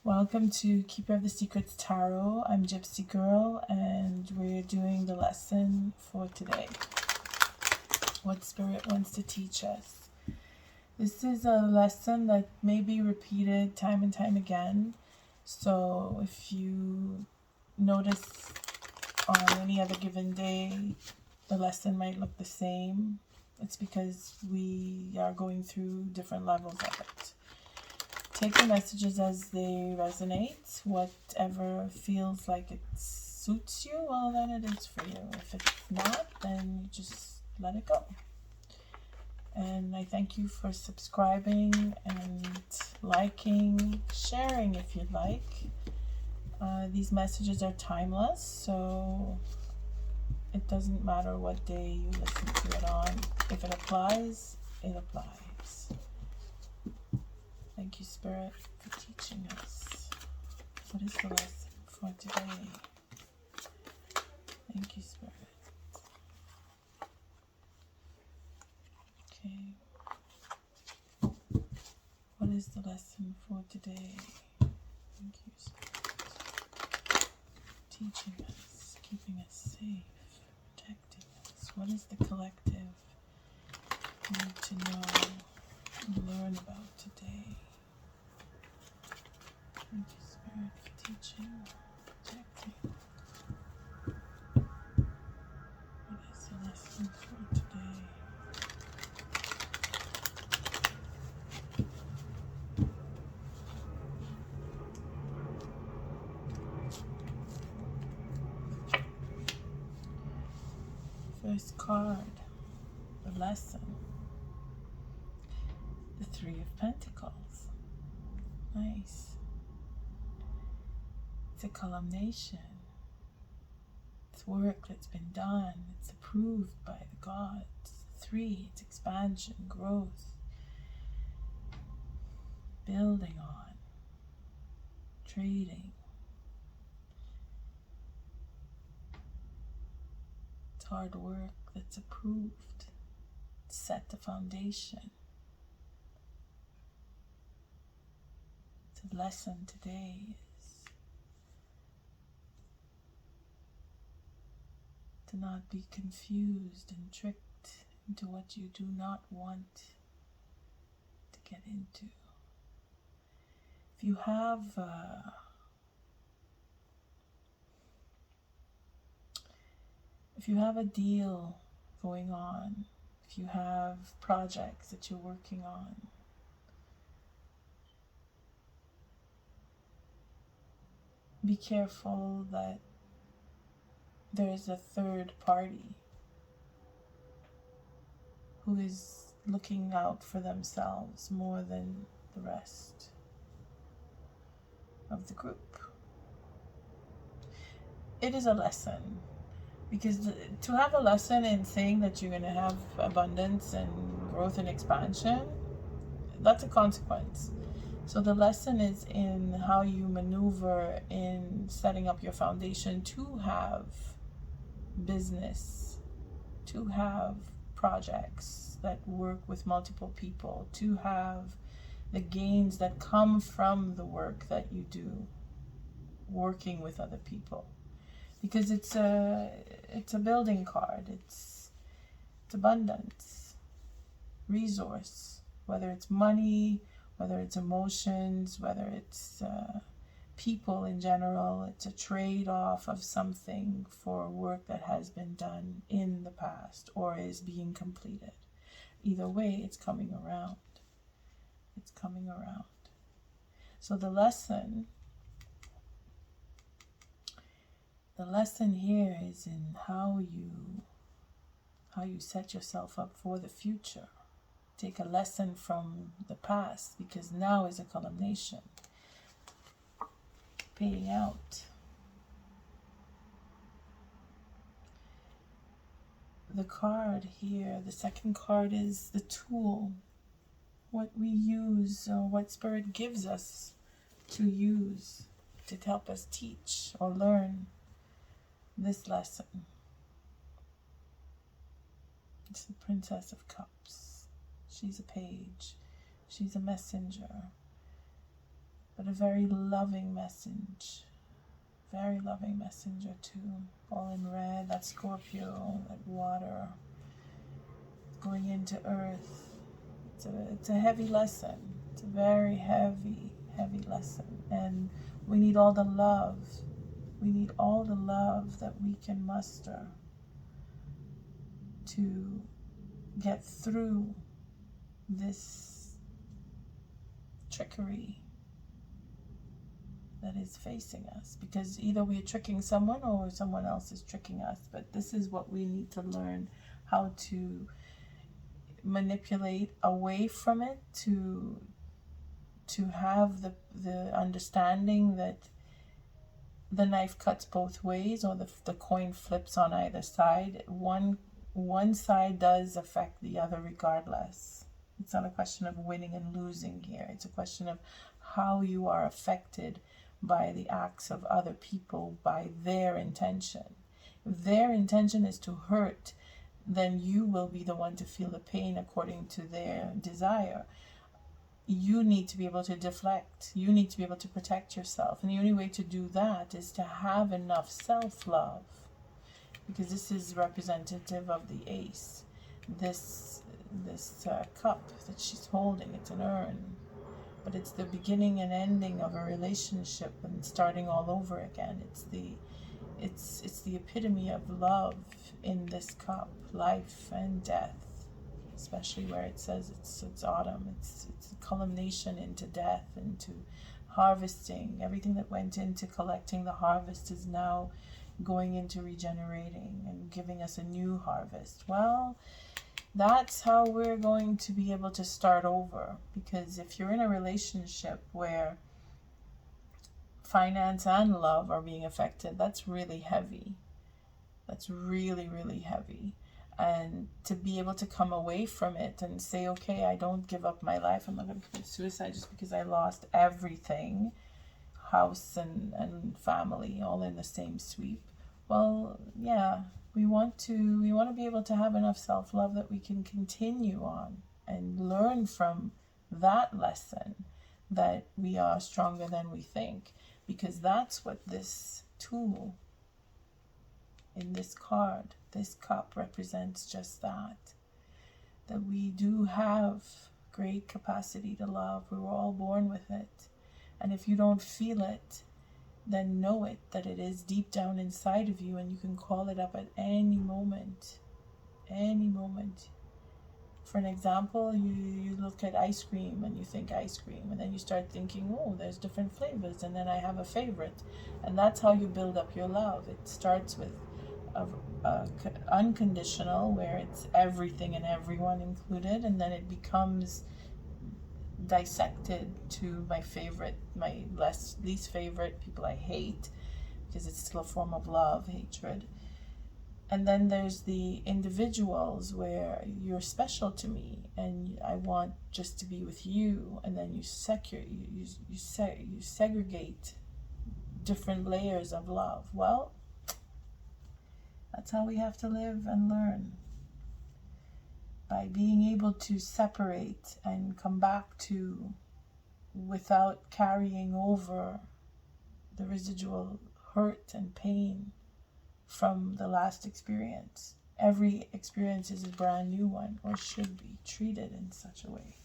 Welcome to Keeper of the Secrets Tarot. I'm Gypsy Girl, and we're doing the lesson for today. What Spirit wants to teach us. This is a lesson that may be repeated time and time again. So if you notice on any other given day, the lesson might look the same. It's because we are going through different levels of it. Take the messages as they resonate. Whatever feels like it suits you, well, then it is for you. If it's not, then you just let it go. And I thank you for subscribing and liking, sharing if you'd like. These messages are timeless, so it doesn't matter what day you listen to it on. If it applies, it applies. Thank you, Spirit, for teaching us. What is the lesson for today? Thank you, Spirit. Okay. What is the lesson for today? Thank you, Spirit. Teaching us, keeping us safe, protecting us. What is the collective need to know and learn about today? Thank you, Spirit, for teaching, protecting. What is the lesson for today? First card, the lesson. The Three of Pentacles. Nice. It's a culmination. It's work that's been done. It's approved by the gods. Three, it's expansion, growth, building on, trading. It's hard work that's approved. Set the foundation. The lesson today is to not be confused and tricked into what you do not want to get into. If you have a deal going on, if you have projects that you're working on, be careful that there's a third party who is looking out for themselves more than the rest of the group. It is a lesson, because to have a lesson in saying that you're going to have abundance and growth and expansion, that's a consequence. So the lesson is in how you maneuver in setting up your foundation to have business, to have projects that work with multiple people, to have the gains that come from the work that you do working with other people. Because it's a building card. It's abundance, resource, whether it's money, whether it's emotions, whether it's people in general. It's a trade-off of something for work that has been done in the past or is being completed. Either way, it's coming around. It's coming around. So the lesson here is in how you set yourself up for the future. Take a lesson from the past, because now is a culmination, paying out. The card here, the second card, is the tool, what we use, or what Spirit gives us to use to help us teach or learn this lesson. It's the Princess of Cups. She's a page. She's a messenger. but a very loving message. Very loving messenger too. All in red, that Scorpio, that water going into earth. It's a heavy lesson. It's a very heavy, heavy lesson. And we need all the love. We need all the love that we can muster to get through this trickery that is facing us, because either we're tricking someone or someone else is tricking us. But this is what we need to learn how to manipulate away from it, to have the understanding that the knife cuts both ways, or the coin flips on either side. One side does affect the other regardless. It's not a question of winning and losing here. It's a question of how you are affected by the acts of other people, by their intention. If their intention is to hurt, then you will be the one to feel the pain according to their desire. You need to be able to deflect. You need to be able to protect yourself. And the only way to do that is to have enough self-love, because this is representative of the ace. This cup that she's holding, it's an urn, but it's the beginning and ending of a relationship and starting all over again. It's the epitome of love in this cup, life and death, especially where it says it's autumn. It's a culmination into death, into harvesting. Everything that went into collecting the harvest is now going into regenerating and giving us a new harvest. Well, that's how we're going to be able to start over, because if you're in a relationship where finance and love are being affected, that's really heavy. That's really, really heavy. And to be able to come away from it and say, okay, I don't give up my life. I'm not going to commit suicide just because I lost everything, house and family, all in the same sweep. Well, yeah, we want to be able to have enough self-love that we can continue on and learn from that lesson, that we are stronger than we think, because that's what this tool in this card, this cup, represents. Just that we do have great capacity to love. We were all born with it. And if you don't feel it, then know it, that it is deep down inside of you, and you can call it up at any moment. Any moment. For an example, you look at ice cream and you think ice cream, and then you start thinking, oh, there's different flavors, and then I have a favorite. And that's how you build up your love. It starts with unconditional, where it's everything and everyone included, and then it becomes dissected to my favorite, my least favorite, people I hate, because it's still a form of love, hatred. And then there's the individuals where you're special to me and I want just to be with you, and then you segregate different layers of love. Well, that's how we have to live and learn, by being able to separate and come back to, without carrying over the residual hurt and pain from the last experience. Every experience is a brand new one, or should be treated in such a way.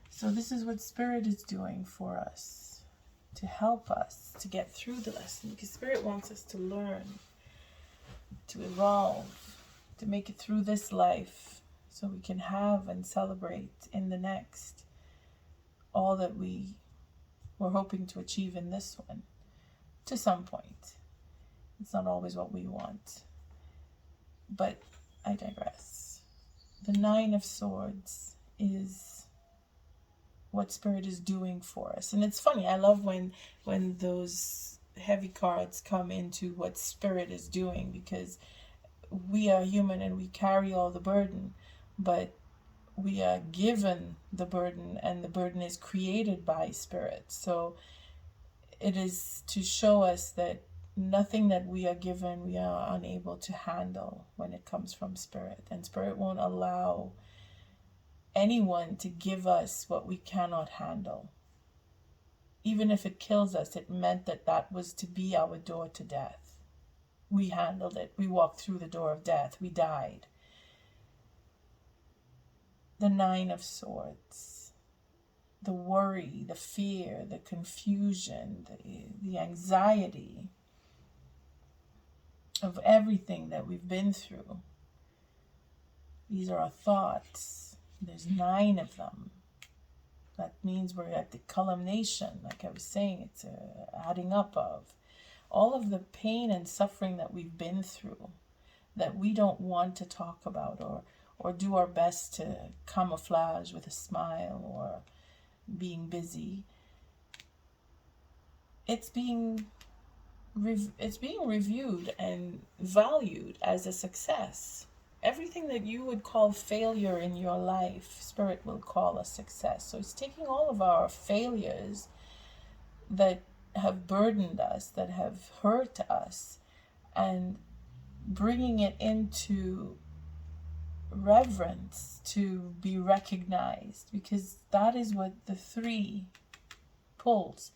So this is what Spirit is doing for us, to help us to get through the lesson, because Spirit wants us to learn, to evolve, to make it through this life, so we can have and celebrate in the next all that we were hoping to achieve in this one, to some point. It's not always what we want, but I digress. The Nine of Swords is what Spirit is doing for us. And it's funny, I love when those heavy cards come into what Spirit is doing, because we are human and we carry all the burden, but we are given the burden, and the burden is created by Spirit. So it is to show us that nothing that we are given we are unable to handle when it comes from Spirit. And Spirit won't allow anyone to give us what we cannot handle. Even if it kills us, it meant that that was to be our door to death. We handled it. We walked through the door of death. We died. The Nine of Swords. The worry, the fear, the confusion, the anxiety of everything that we've been through. These are our thoughts. There's 9 of them. That means we're at the culmination, like I was saying, it's adding up of all of the pain and suffering that we've been through that we don't want to talk about or do our best to camouflage with a smile or being busy. It's being reviewed and valued as a success. Everything that you would call failure in your life, Spirit will call a success. So it's taking all of our failures that have burdened us, that have hurt us, and bringing it into reverence to be recognized, because that is what the 3 pulls.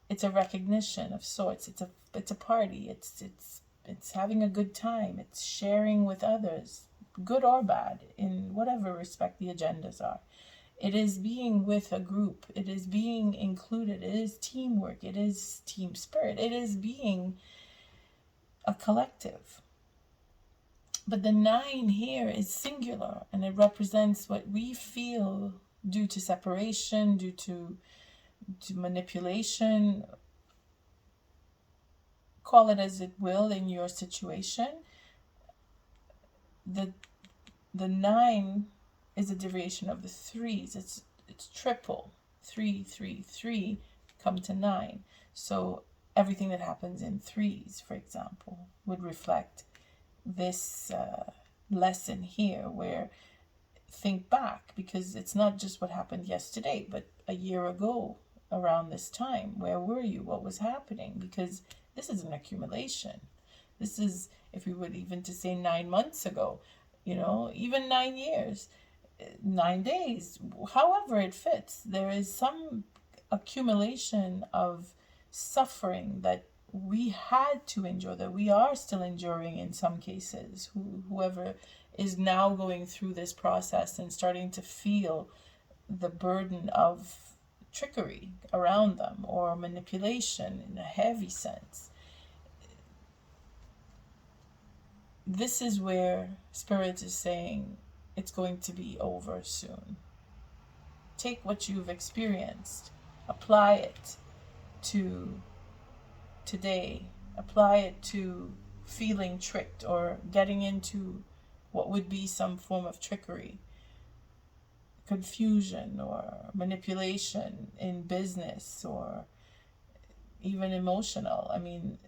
It's a recognition of sorts. It's a party. It's having a good time. It's sharing with others, good or bad, in whatever respect the agendas are. It is being with a group. It is being included. It is teamwork. It is team spirit. It is being a collective. But the 9 here is singular, and it represents what we feel due to separation, due to manipulation. Call it as it will in your situation. The 9 is a derivation of the 3s. It's triple. 3, 3, 3 come to 9. So everything that happens in 3s, for example, would reflect this lesson here, where think back, because it's not just what happened yesterday, but a year ago around this time. Where were you? What was happening? Because this is an accumulation. This is, if we would even to say 9 months ago, even 9 years, 9 days, however it fits, there is some accumulation of suffering that we had to endure, that we are still enduring in some cases. Whoever is now going through this process and starting to feel the burden of trickery around them or manipulation in a heavy sense. This is where Spirit is saying it's going to be over soon. Take what you've experienced, apply it to today, apply it to feeling tricked or getting into what would be some form of trickery, confusion or manipulation in business or even emotional.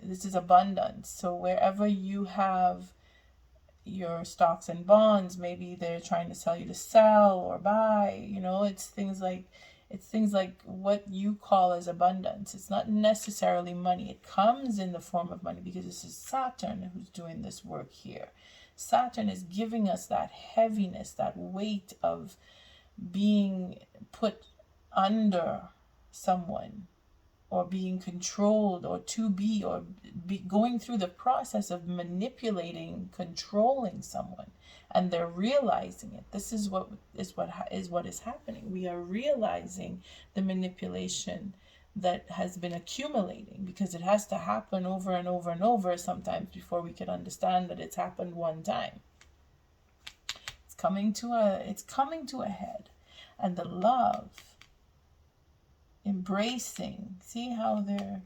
This is abundance. So wherever you have your stocks and bonds, maybe they're trying to sell you to sell or buy, it's things like what you call as abundance. It's not necessarily money. It comes in the form of money because this is Saturn who's doing this work here. Saturn is giving us that heaviness, that weight of being put under someone or being controlled or going through the process of manipulating, controlling someone, and they're realizing it. This is what is happening. We are realizing the manipulation that has been accumulating, because it has to happen over and over and over sometimes before we can understand that it's happened one time. It's coming to a head, and the love, embracing. See how they're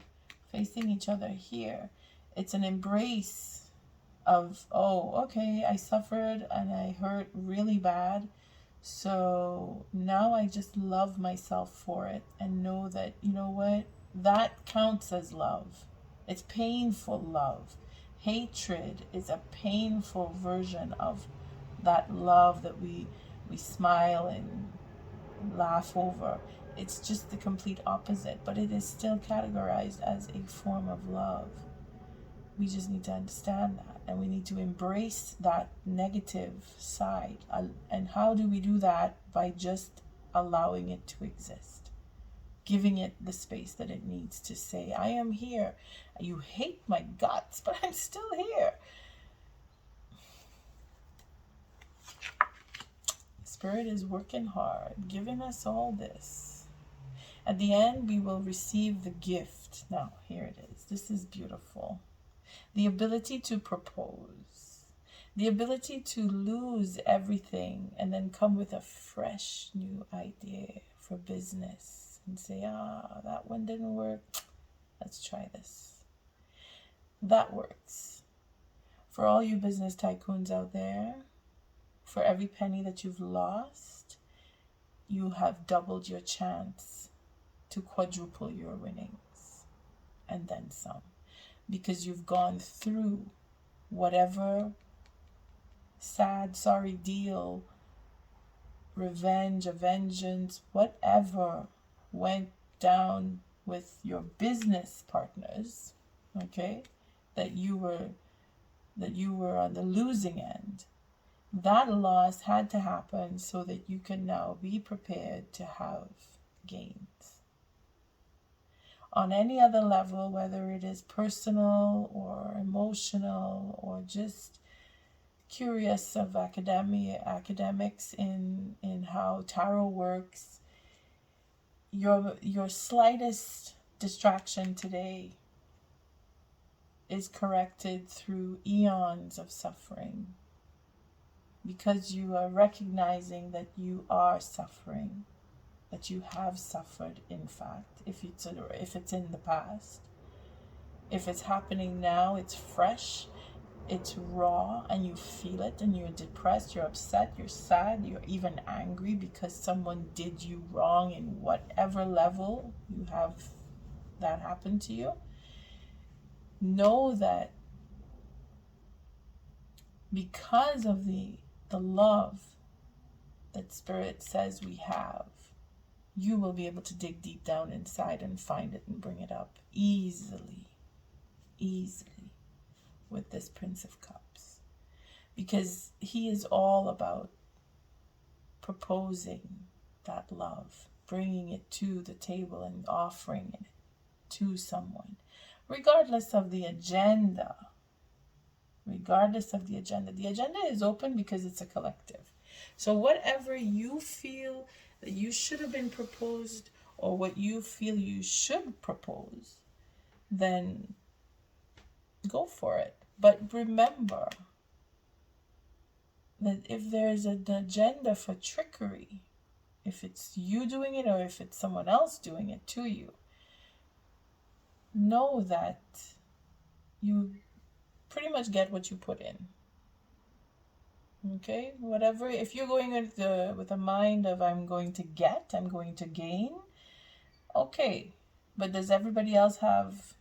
facing each other here? It's an embrace of, oh, okay, I suffered and I hurt really bad, so now I just love myself for it and know that, you know what, that counts as love. It's painful love. Hatred is a painful version of that love that we smile and laugh over. It's just the complete opposite, but it is still categorized as a form of love. We just need to understand that, and we need to embrace that negative side. And how do we do that? By just allowing it to exist, giving it the space that it needs to say, I am here. You hate my guts, but I'm still here. Spirit is working hard, giving us all this. At the end, we will receive the gift. Now, here it is. This is beautiful. The ability to propose, the ability to lose everything and then come with a fresh new idea for business and say, that one didn't work. Let's try this. That works. For all you business tycoons out there, for every penny that you've lost, you have doubled your chance to quadruple your winnings and then some. Because you've gone through whatever sad, sorry deal, revenge, a vengeance, whatever went down with your business partners, okay, that you were on the losing end. That loss had to happen so that you can now be prepared to have gains. On any other level, whether it is personal or emotional or just curious of academics in how tarot works, your slightest distraction today is corrected through eons of suffering, because you are recognizing that you are suffering, that you have suffered, in fact, if it's in the past. If it's happening now, it's fresh, it's raw, and you feel it, and you're depressed, you're upset, you're sad, you're even angry because someone did you wrong in whatever level you have that happen to you. Know that because of the love that Spirit says we have, you will be able to dig deep down inside and find it and bring it up easily with this Prince of Cups. Because he is all about proposing that love, bringing it to the table and offering it to someone, regardless of the agenda. The agenda is open because it's a collective. So whatever you feel that you should have been proposed, or what you feel you should propose, then go for it. But remember that if there's an agenda for trickery, if it's you doing it or if it's someone else doing it to you, know that you pretty much get what you put in. Okay, whatever. If you're going with a mind of I'm going to gain, okay. But does everybody else have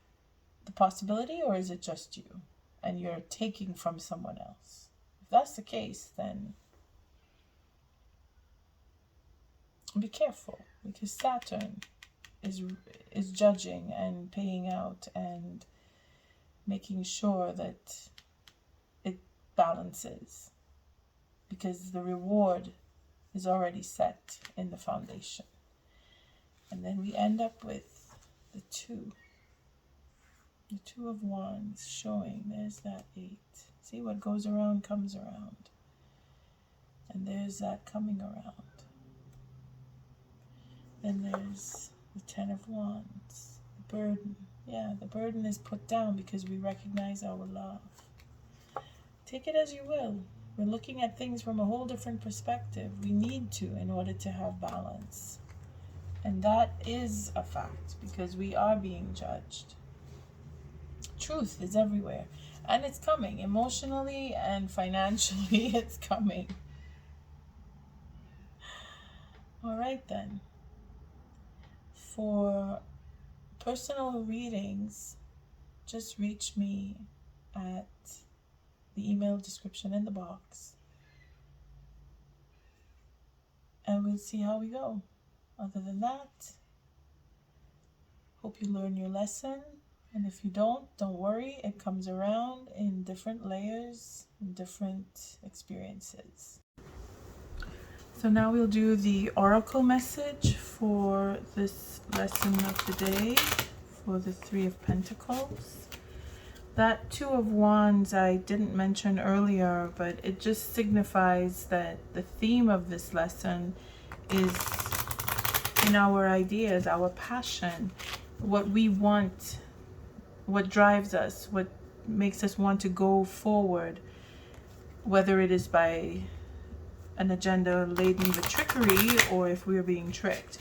the possibility, or is it just you and you're taking from someone else? If that's the case, then be careful, because Saturn is judging and paying out and making sure that it balances, because the reward is already set in the foundation. And then we end up with the Two of Wands, showing there's that 8. See, what goes around comes around. And there's that coming around. Then there's the 10 of Wands, the burden. Yeah, the burden is put down because we recognize our love. Take it as you will. We're looking at things from a whole different perspective. We need to, in order to have balance. And that is a fact, because we are being judged. Truth is everywhere. And it's coming. Emotionally and financially, it's coming. All right, then. For personal readings, just reach me at the email description in the box, and we'll see how we go. Other than that, hope you learn your lesson, And if you don't worry. It comes around in different layers, different experiences. So now we'll do the oracle message for this lesson of the day for the Three of Pentacles. That Two of Wands I didn't mention earlier, but it just signifies that the theme of this lesson is in our ideas, our passion, what we want, what drives us, what makes us want to go forward, whether it is by an agenda laden with trickery or if we're being tricked.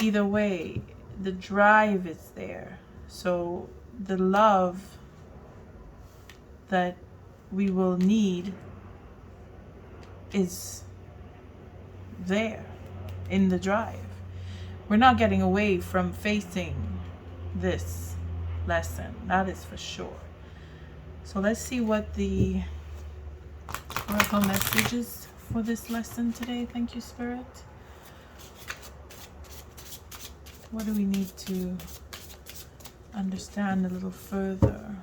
Either way, the drive is there. So the love that we will need is there in the drive. We're not getting away from facing this lesson, that is for sure. So let's see what the oracle message is for this lesson today. Thank you, Spirit. What do we need to understand a little further?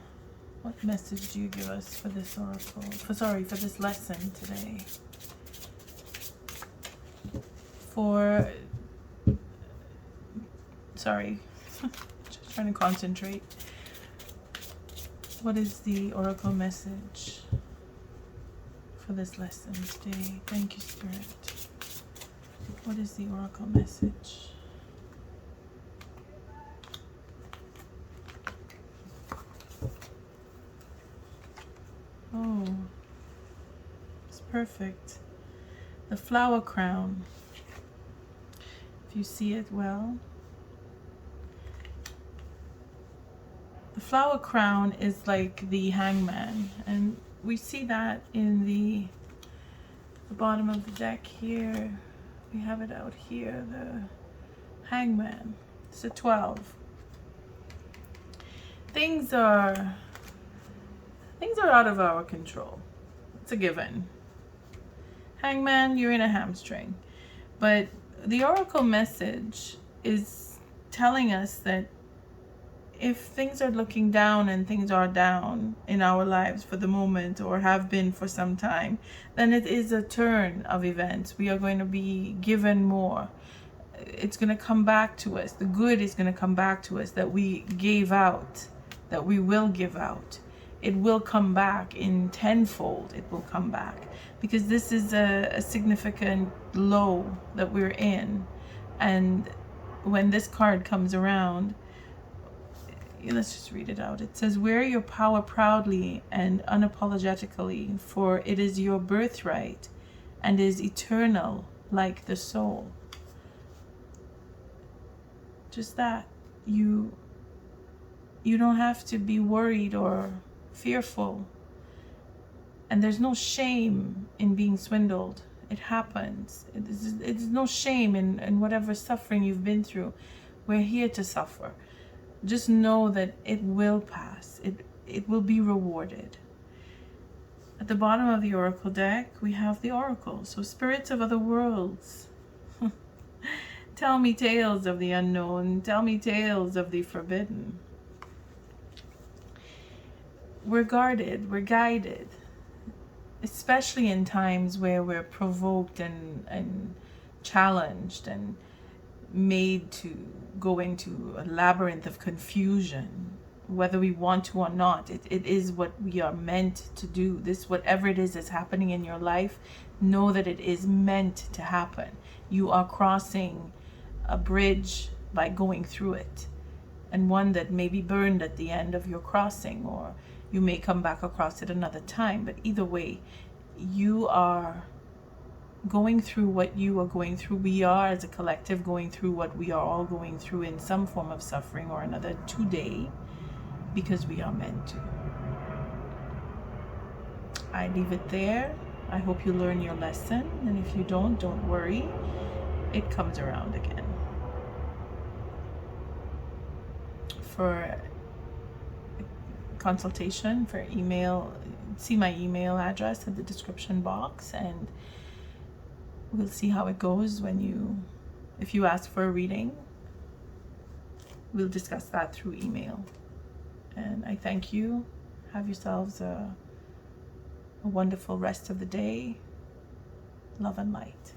What message do you give us for this oracle? For this lesson today? Just trying to concentrate. What is the oracle message for this lesson today? Thank you, Spirit. What is the oracle message? Oh, it's perfect. The flower crown. If you see it well. The flower crown is like the hangman, and we see that in the bottom of the deck here. We have it out here, the hangman. It's a 12. Things are out of our control. It's a given. Hangman, you're in a hamstring. But the oracle message is telling us that if things are looking down and things are down in our lives for the moment or have been for some time, then it is a turn of events. We are going to be given more. It's going to come back to us. The good is going to come back to us that we gave out, that we will give out. It will come back in tenfold. It will come back because this is a significant low that we're in. And when this card comes around, let's just read it out. It says, wear your power proudly and unapologetically, for it is your birthright and is eternal like the soul. Just that. You don't have to be worried or fearful. And there's no shame in being swindled. It happens. It's no shame in whatever suffering you've been through. We're here to suffer. Just know that it will pass. It will be rewarded. At the bottom of the oracle deck, we have the oracle. So spirits of other worlds, tell me tales of the unknown. Tell me tales of the forbidden. We're guarded. We're guided. Especially in times where we're provoked and challenged and made to go into a labyrinth of confusion, whether we want to or not. It is what we are meant to do. This, whatever it is that's happening in your life, know that it is meant to happen. You are crossing a bridge by going through it, and one that may be burned at the end of your crossing, or you may come back across it another time. But either way, you are going through what you are going through. We are, as a collective, going through what we are all going through in some form of suffering or another today, because we are meant to. I leave it there. I hope you learn your lesson, and if you don't worry. It comes around again. For consultation, for email, see my email address in the description box, and we'll see how it goes if you ask for a reading. We'll discuss that through email, And I thank you. Have yourselves a wonderful rest of the day. Love and light.